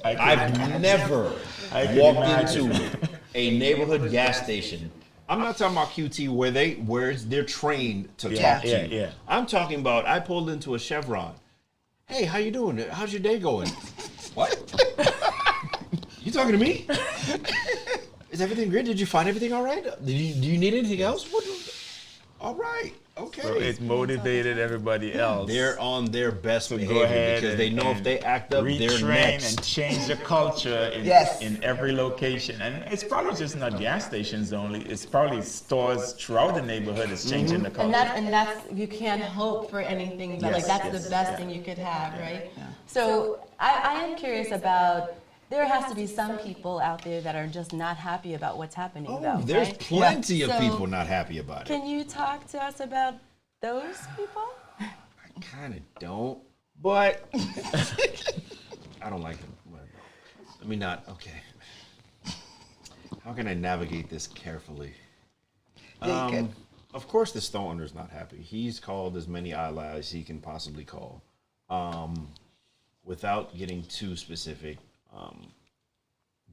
I've never walked into a neighborhood gas station. I'm not talking about QT where they're trained to talk to you. Yeah. I'm talking about I pulled into a Chevron. Hey, how you doing? How's your day going? What? You talking to me? Is everything great? Did you find everything all right? Do you need anything else? All right. Okay. So it motivated everybody else. They're on their best to go behavior ahead because they know if they act up, they're retrain next. and change the culture in, Yes. in every location. And it's probably just not gas stations only. It's probably stores throughout the neighborhood is changing the culture. And that's you can't hope for anything, but like that's the best thing you could have, right? So I am curious about. There has to be some people out there that are just not happy about what's happening, though. There's right? plenty of So, people not happy about it. Can you talk to us about those people? I kind of don't, but I don't like them. Let me not. Okay. How can I navigate this carefully? Yeah, you can. Of course, the store owner's not happy. He's called as many allies he can possibly call. Without getting too specific,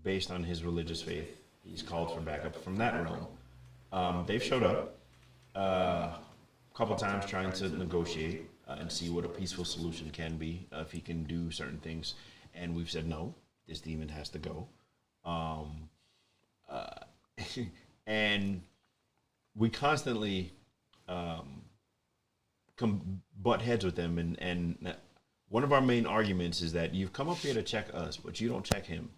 based on his religious faith, he's called for backup from that realm. They've showed up a couple times trying to negotiate and see what a peaceful solution can be, if he can do certain things. And we've said, no, this demon has to go. And we constantly butt heads with them. And one of our main arguments is that you've come up here to check us, but you don't check him.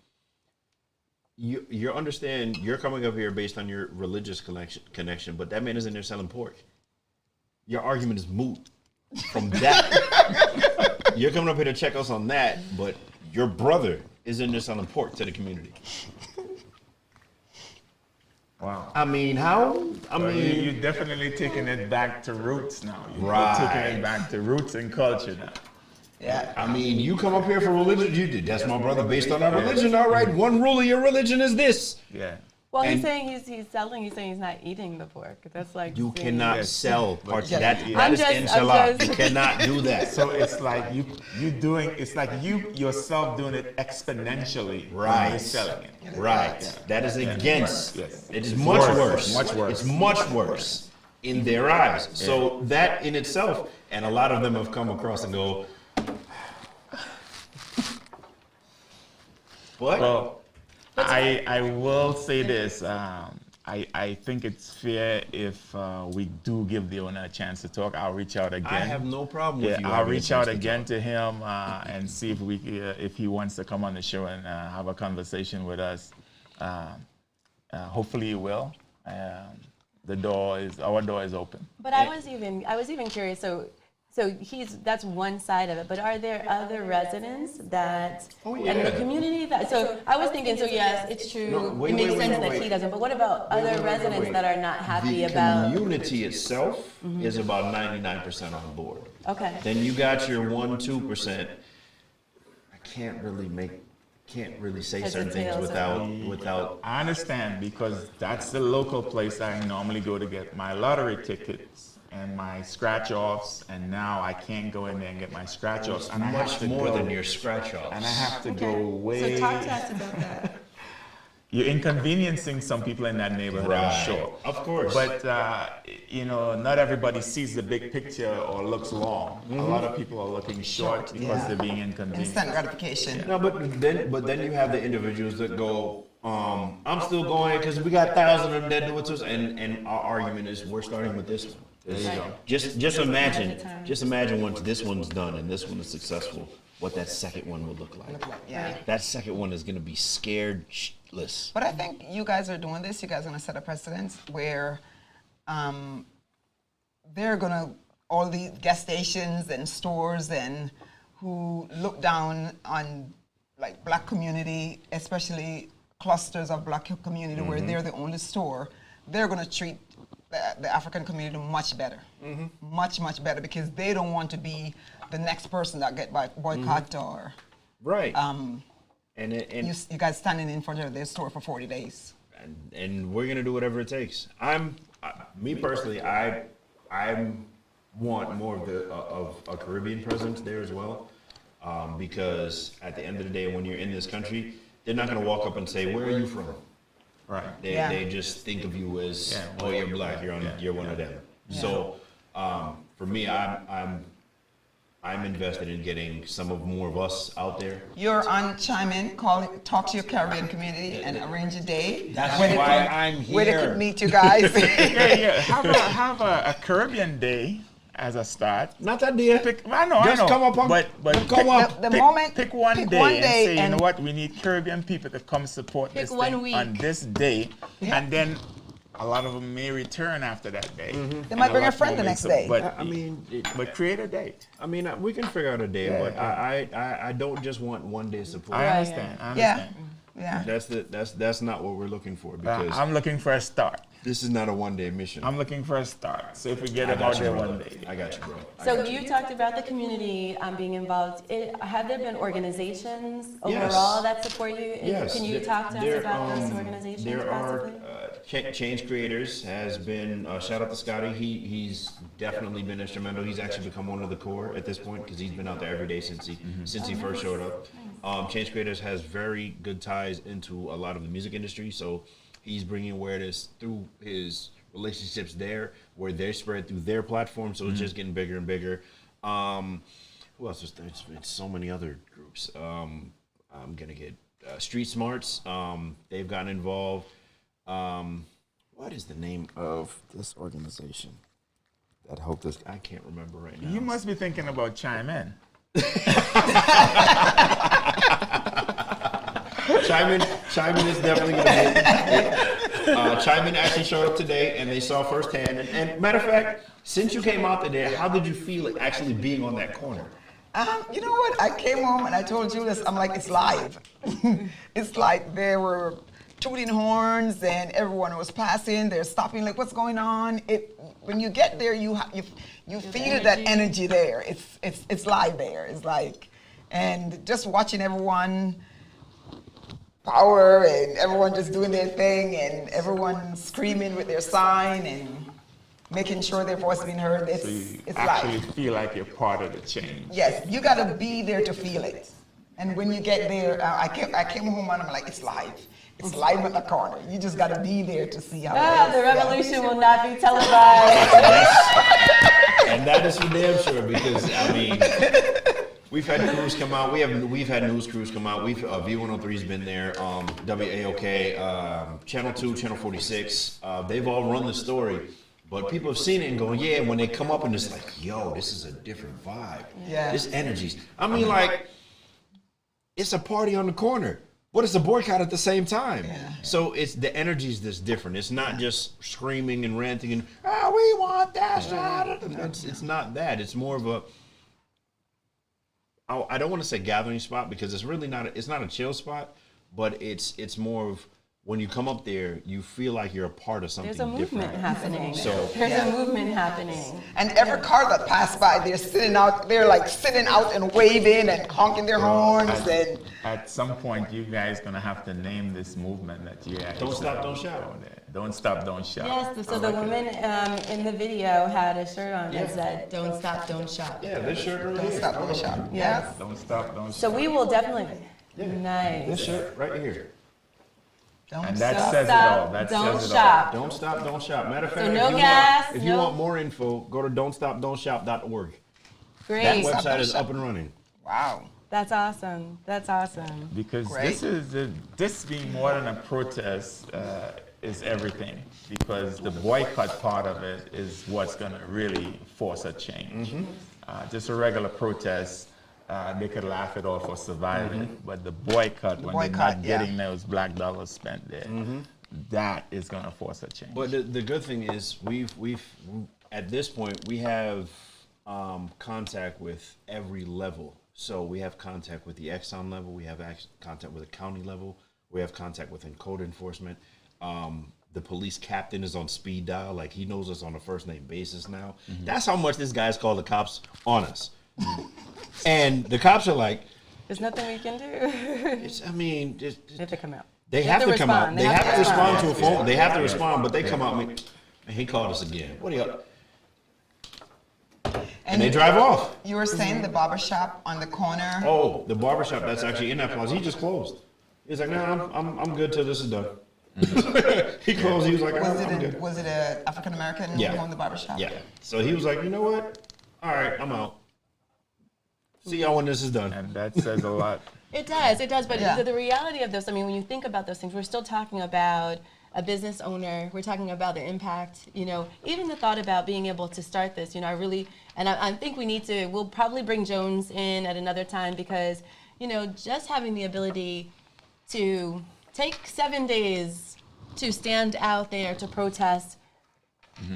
You understand you're coming up here based on your religious connection, but that man isn't there selling pork. Your argument is moot from that. You're coming up here to check us on that, but your brother is in there selling pork to the community. Wow. I mean, how? You're definitely taking it back to roots now. You're Right. taking it back to roots and culture now. Yeah. I mean, you come up here for religion. You did. That's my brother based on our religion. All right. One rule of your religion is this. Yeah. Well, he's And- saying he's selling. He's saying he's not eating the pork. That's like You saying- cannot Yes. sell parts. Yeah. That I'm is just- inshallah. I'm just- You cannot do that. So it's like it's like you yourself doing it exponentially. when Right. You're selling it. Right. That is against. Yes. It is It's much worse. worse. Much worse. It's much worse in their eyes. So that in itself, and a lot of them have come across and go, what? Well, I will say this. I think it's fair if we do give the owner a chance to talk. I'll reach out again. I have no problem with you. I'll having a reach chance out to again talk. to him and see if he wants to come on the show and have a conversation with us. Hopefully he will. Our door is open. But I was even curious. So that's one side of it. But are there other residents that in the community that? So I was thinking. So yes, it's true. No, wait, it makes wait, sense wait, that wait. he doesn't. But what about other residents that are not happy The about? community itself is about 99% on board. Okay. Then you got your 1-2%. I can't really say Because certain things details without. I understand because that's the local place I normally go to get my lottery tickets and my scratch offs, and now I can't go in there and get my scratch offs. And I have Much to more go, than your scratch offs. and I have to go way. So talk to us about that. you're inconveniencing some people in that neighborhood, I'm sure. Of course. But, not everybody sees the big picture or looks long. A lot of people are looking short because they're being inconvenienced. Instant gratification. No, but then you have the individuals that go, I'm still going because we got thousands of them that do it to us, and our argument is we're starting with this one. There you go. Just imagine once this one's done and this one is successful, what that second one will look like. Yeah. That second one is going to be scared shitless. But I think you guys are doing this. You guys are going to set a precedent where they're going to, all the gas stations and stores and who look down on like black community, especially clusters of black community where they're the only store, they're going to treat the African community much better. Much, much better, because they don't want to be the next person that get boycotted or... Right. You guys standing in front of their store for 40 days. And we're gonna do whatever it takes. Me personally, I want more of a Caribbean presence there as well, because at the end of the day, when you're in this country, they're not gonna walk up and say, "Where are you from?" Right. They just think of you as, "Oh, you're black. You're one of them." Yeah. So for me, I'm invested in getting more of us out there. You're on Chime In, talk to your Caribbean community and arrange a day. That's why I'm here. Where they could meet you guys. Have a Caribbean day as a start. Not that day. I know. Come up, pick one day and say, you know what, we need Caribbean people to come support this thing on this day, and then a lot of them may return after that day. They might bring a friend the next day. But but create a date. I mean, we can figure out a day, but I don't just want one day support. I understand. Yeah. That's not what we're looking for, because I'm looking for a start. This is not a one-day mission. I'm looking for a start. So if we get them out there one day. I got you, bro. So you talked about the community being involved. Have there been organizations overall that support you? Yes. Can you talk to us about those organizations? There are Change Creators has been, shout out to Scotty. He's definitely been instrumental. He's actually become one of the core at this point, because he's been out there every day since he first showed up. Change Creators has very good ties into a lot of the music industry, so he's bringing awareness through his relationships there, where they're spread through their platform, so it's just getting bigger and bigger. Who else is there? It's so many other groups. I'm gonna get Street Smarts. They've gotten involved. What is the name of this organization that helped us? I can't remember right now. You must be thinking about Chime In. Chime In is definitely going to be. Chime In actually showed up today, and they saw firsthand. And matter of fact, since you came out today, how did you feel actually being on that corner? You know what? I came home and I told Julius, I'm like, it's live. It's like there were tooting horns and everyone was passing. They're stopping. Like, what's going on? When you get there, you feel that energy there. It's live there. It's like, and just watching everyone power and everyone just doing their thing and everyone screaming with their sign and making sure their voice is being heard. It's actually live. Feel like you're part of the change. Yes, you got to be there to feel it. And when you get there, I came home and I'm like, it's live. It's live in the corner. You just got to be there to see how it is. The revolution will not be televised. And that is for damn sure, because, I mean, we've had crews come out. We've had news crews come out. V103's been there. WAOK, Channel 2, Channel 46. They've all run the story. But people have seen it and go, yeah, when they come up and it's like, yo, this is a different vibe. Yeah. This energy's. I mean, like, it's a party on the corner, but it's a boycott at the same time. Yeah. So it's the energy's that's different. It's not just screaming and ranting and, we want that shot. It's not that. It's more of a, I don't want to say gathering spot, because it's really not. It's not a chill spot, but it's more of, when you come up there, you feel like you're a part of something different. There's a movement happening. So there's a movement happening. And every car that passed by, they're sitting out and waving and honking their horns. At some point, you guys gonna have to name this movement that you guys. Don't stop, don't shout. Don't stop, don't shout. Yes, so the woman in the video had a shirt on that said, "Don't stop, don't shout." Yeah, this shirt right Don't here. stop, don't shout. Yes. Don't stop, don't shout. So we will definitely. Nice. This shirt right here. And that says it all. That don't says it shop. Don't stop, don't shop. Matter of fact, So no if you gas, want, if you want more info, go to don'tstopdon'tshop.org. Great. That website is up and running. Wow. That's awesome. That's awesome. Because Great. this being more than a protest is everything. Because the boycott part of it is what's going to really force a change. Just a regular protest, they could laugh it off or survive it. But the boycott, when they're not getting those black dollars spent there, that is going to force a change. But the good thing is we've at this point we have contact with every level. So we have contact with the Exxon level, we have contact with the county level, we have contact with code enforcement. The police captain is on speed dial, like he knows us on a first name basis now. That's how much this guy's called the cops on us. And the cops are like, There's nothing we can do. they They have to come out. They have to come out. They have to respond to a phone. They have to respond, but they come out and he called us again. What are you up? And they drive off. You were saying the barber shop on the corner. Oh, the barbershop that's actually in that plaza. He just closed. He's like, no, I'm good till this is done. He closed. He was like, I'm good. Was it an African American who owned the barber shop? Yeah. So he was like, you know what? All right, I'm out. See y'all when this is done. And that says a lot. It does. But the reality of this, I mean, when you think about those things, we're still talking about a business owner. We're talking about the impact, even the thought about being able to start this, I think we'll probably bring Jones in at another time because, just having the ability to take 7 days to stand out there to protest,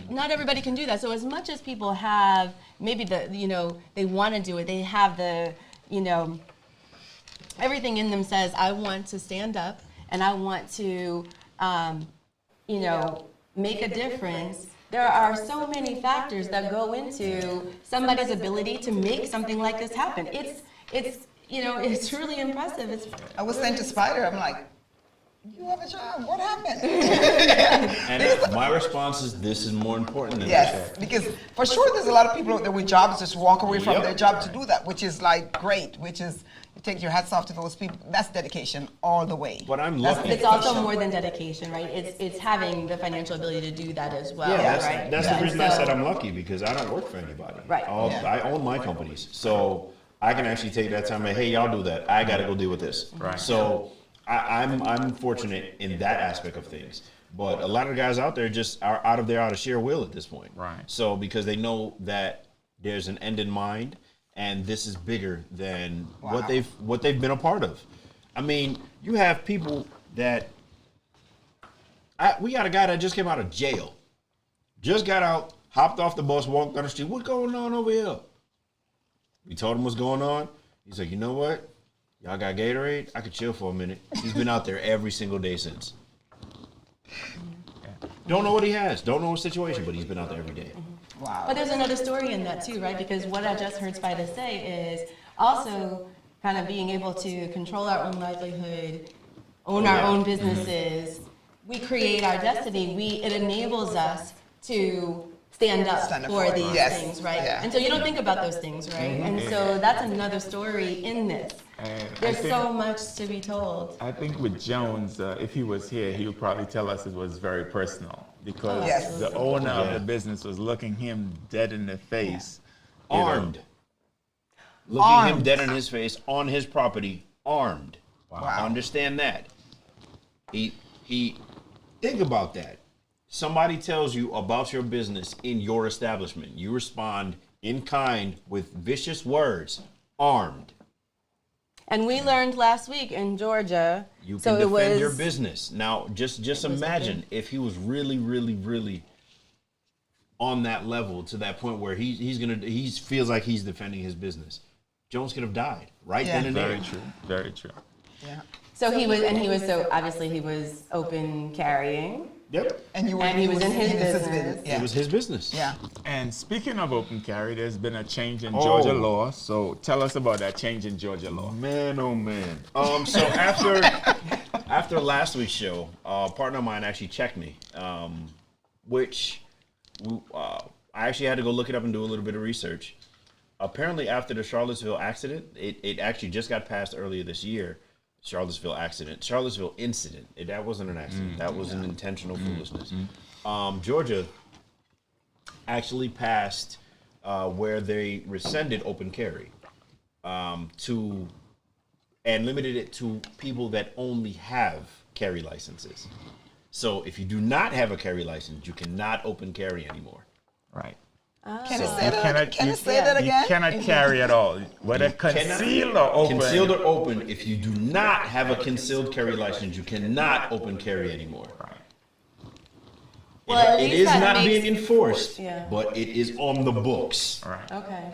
not everybody can do that. So as much as people have maybe they want to do it, they have the, everything in them says, I want to stand up and I want to, make a difference. There are so many factors that go into somebody's ability to make something like this happen. It's truly impressive. I was saying to Spider, I'm like, you have a job. What happened? And my response is, this is more important than that. Because for sure there's a lot of people out there with jobs just walk away from their job to do that, which is like great, which is, you take your hats off to those people. That's dedication all the way. But I'm lucky. It's also more than dedication, right? It's having the financial ability to do that as well, right? That's the reason I said I'm lucky, because I don't work for anybody. Right. I own my companies. So I can actually take that time and, hey, y'all do that. I got to go deal with this. Right. So I'm fortunate in that aspect of things. But a lot of the guys out there just are out of sheer will at this point. Right. So because they know that there's an end in mind, and this is bigger than what they've been a part of. I mean, you have people that we got a guy that just came out of jail, just got out, hopped off the bus, walked down the street. What's going on over here? We told him what's going on. He's like, you know what? Y'all got Gatorade? I could chill for a minute. He's been out there every single day since. Don't know what he has. Don't know his situation, but he's been out there every day. Wow. But there's another story in that too, right? Because what I just heard Spider say is also kind of being able to control our own livelihood, own our own businesses. We create our destiny. It enables us to stand up for these things, right? Yeah. And so you don't think about those things, right? And so that's another story in this. There's so much to be told. I think with Jones, if he was here, he would probably tell us it was very personal because the owner of the business was looking him dead in the face. Armed. Looking him dead in his face on his property, armed. Wow. Understand that. He think about that. Somebody tells you about your business in your establishment. You respond in kind with vicious words, armed. And we learned last week in Georgia. You can defend your business. Now, just imagine if he was really, really, really on that level to that point where he feels like he's defending his business. Jones could have died right then and there. Very true. Very true. Yeah. So he was open carrying. Yep. And he was in his business. It was his business. Yeah. And speaking of open carry, there's been a change in Georgia law. So tell us about that change in Georgia law. Man, oh man. So after last week's show, a partner of mine actually checked me, which I actually had to go look it up and do a little bit of research. Apparently, after the Charlottesville accident, it actually just got passed earlier this year. Charlottesville incident. That wasn't an accident. That was an intentional foolishness. Georgia actually passed where they rescinded open carry and limited it to people that only have carry licenses. So if you do not have a carry license, you cannot open carry anymore. Right. Can you say that again? You cannot carry at all, whether concealed or open. Concealed or open. If you do not have a concealed carry license, you cannot open carry anymore. Well, it is not being enforced, but it is on the books. Right. Okay.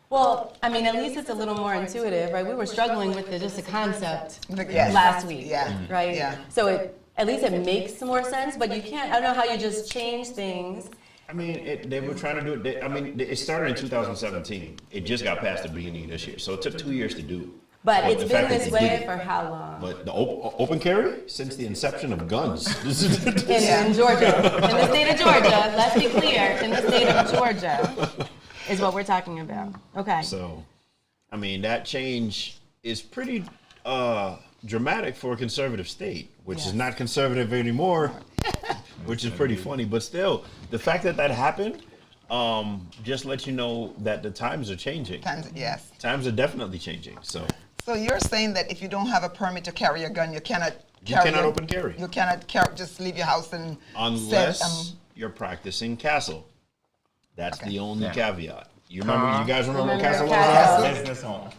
Well, I mean, at least it's a little more intuitive, right? We were struggling with just the concept last week, right? Yeah. So at least it makes more sense, but you can't, I don't know how you just change things. I mean, they were trying to do it. It started in 2017. It just got passed at the beginning of this year. So it took 2 years to do. But it's been this way for how long? But the open carry? Since the inception of guns. In Georgia. In the state of Georgia. Let's be clear. In the state of Georgia is what we're talking about. Okay. So, I mean, that change is pretty dramatic for a conservative state, which is not conservative anymore. Which is pretty funny, but still, the fact that happened just lets you know that the times are changing. Times are definitely changing. So you're saying that if you don't have a permit to carry a gun, you cannot open carry. You cannot just leave your house and unless you're practicing castle. That's the only caveat. You guys remember what castle was? Business home.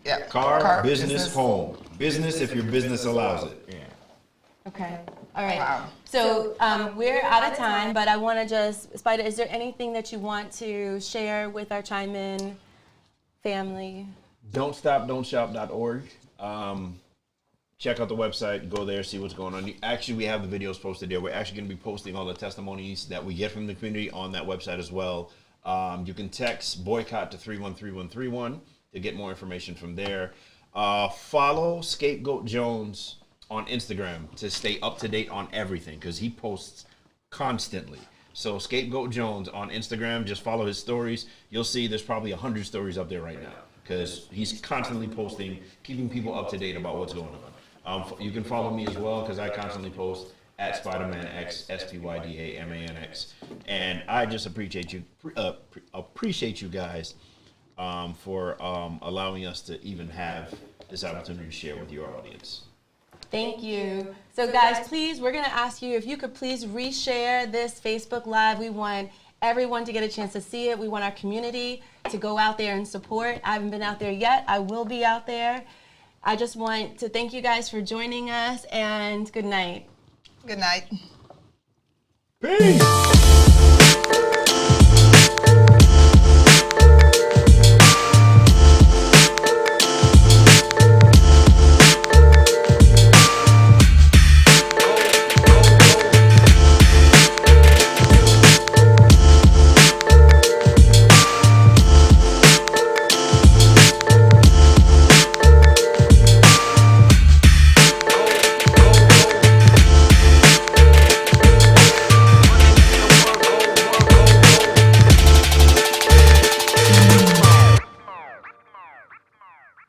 Yeah. Car, business, home. Business if your business allows it. Yeah. Okay. All right. Wow. So we're out of time, but I want to just, Spider, is there anything that you want to share with our Chime In family? Don'tStopDon'tShop.org. Check out the website. Go there, see what's going on. Actually, we have the videos posted there. We're actually going to be posting all the testimonies that we get from the community on that website as well. You can text boycott to 313131 to get more information from there. Follow Scapegoat Jones on Instagram to stay up to date on everything because he posts constantly. So Scapegoat Jones on Instagram, just follow his stories. You'll see there's probably 100 stories up there right now because he's constantly posting, keeping people up to date about what's going on. You can follow me as well because I constantly post at SpidermanX, SPYDAMANX. And I just appreciate you guys for allowing us to even have this opportunity to share with your audience. Thank you. So guys, please, we're going to ask you if you could please reshare this Facebook Live. We want everyone to get a chance to see it. We want our community to go out there and support. I haven't been out there yet. I will be out there. I just want to thank you guys for joining us, and good night. Good night. Peace.